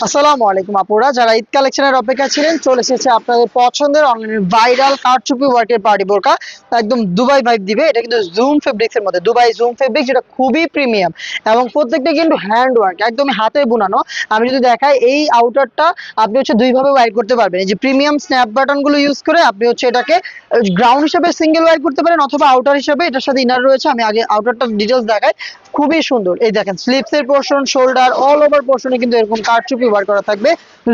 আসসালামু আলাইকুম আপুরা, যারা ঈদ কালেকশনের অপেক্ষা ছিলেন চলে এসেছে আপনাদের পছন্দের অনলাইনের ভাইরাল কারচুপি ওয়ার্কের পার্টি বোরকা। একদম দুবাই ভাইব দিবে। এটা কিন্তু জুম ফেব্রিক্স এর মধ্যে, দুবাই জুম ফেব্রিক, যেটা খুবই প্রিমিয়াম এবং প্রত্যেকটা কিন্তু হ্যান্ড ওয়ার্ক, একদমই হাতে বোনানো। আমি যদি দেখাই, এই আউটারটা আপনি দুই ভাবে ওয়্যার করতে পারবেন। এই যে প্রিমিয়াম স্ন্যাপ বাটন গুলো ইউজ করে আপনি এটাকে গ্রাউন্ড হিসেবে সিঙ্গেল ওয়্যার করতে পারেন, অথবা আউটার হিসেবে এটার সাথে ইনার রয়েছে। আমি আগে আউটারটার ডিটেলস দেখাই। খুবই সুন্দর। এই দেখেন, স্লিপস এর পোর্শন, শোল্ডার, অল ওভার পোর্শনে কিন্তু এরকম কারচুপি ওয়্যার করা থাকবে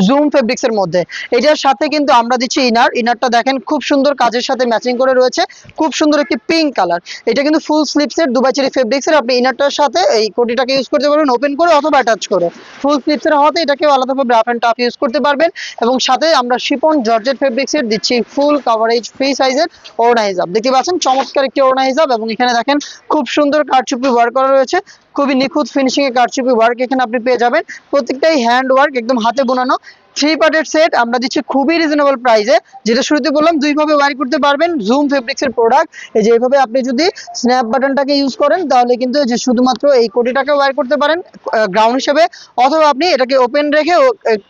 জুম ফেব্রিক্স এর মধ্যে। এটার সাথে কিন্তু আমরা দিচ্ছি ইনারটা দেখেন খুব সুন্দর কাজের সাথে ম্যাচিং করে রয়েছে। খুব সুন্দর একটি পিঙ্ক কালার। এটা কিন্তু ফুল স্লিপস এর দুবাই চেরি ফেব্রিক্স এর। আপনি ইনারটার সাথে এই কোটিটাকে ইউজ করতে পারবেন ওপেন করে অথবা অ্যাটাচ করে। ফুল স্লিপস এর হতে এটাকেও আলাদাভাবে রাফ এন্ড টাফ ইউজ করতে পারবেন। এবং সাথে আমরা শিফন জর্জেট ফেব্রিক্স এর দিচ্ছি ফুল কভারেজ ফ্রি সাইজের ওড়না হিজাব। দেখতে পাচ্ছেন চমৎকার একটি ওড়না হিজাব, এবং এখানে দেখেন খুব সুন্দর কারচুপি ওয়ার্ক করা রয়েছে। খুবই নিখুঁত ফিনিশিং এ কারচুপি ওয়ার্ক এখানে আপনি পেয়ে যাবেন। প্রত্যেকটাই হ্যান্ড ওয়ার্ক, একদম হাতে বোনানো। 3 পার্টের সেট আমরা দিচ্ছি খুবই রিজনেবল প্রাইসে। যেটা শুরুতে বললাম, দুইভাবে ওয়্যার করতে পারবেন জুম ফেব্রিক্স এর প্রোডাক্ট। এই যে এইভাবে আপনি যদি স্ন্যাপ বাটনটাকে ইউজ করেন তাহলে কিন্তু যে শুধুমাত্র এই কোটিটাকে ওয়্যার করতে পারেন গ্রাউন্ড হিসেবে, অথবা আপনি এটাকে ওপেন রেখে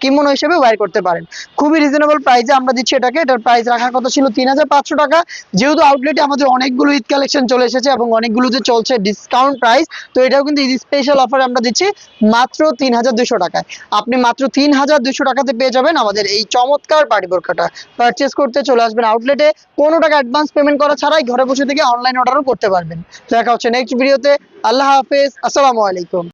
কিমোনো হিসেবে ওয়্যার করতে পারেন। খুবই রিজনেবল প্রাইসে আমরা দিচ্ছি এটাকে। এটার প্রাইস রাখার কথা ছিল 3500 টাকা। যেহেতু আউটলেটে আমাদের অনেকগুলো ঈদ কালেকশন চলে এসেছে এবং অনেকগুলোতে চলছে ডিসকাউন্ট প্রাইস, তো এটাও কিন্তু ঈদ স্পেশাল অফারে আমরা দিচ্ছি মাত্র 3200 টাকায়। আপনি মাত্র 3200 টাকাতে পেয়ে যাবেন আমাদের এই চমৎকার পার্টি বোরকাটা। পারচেজ করতে চলে আসবেন আউটলেটে। কোনো টাকা অ্যাডভান্স পেমেন্ট করা ছাড়াই ঘরে বসে থেকে অনলাইন অর্ডারও করতে পারবেন। দেখা হচ্ছে নেক্সট ভিডিওতে। আল্লাহ হাফেজ, আসসালামু আলাইকুম।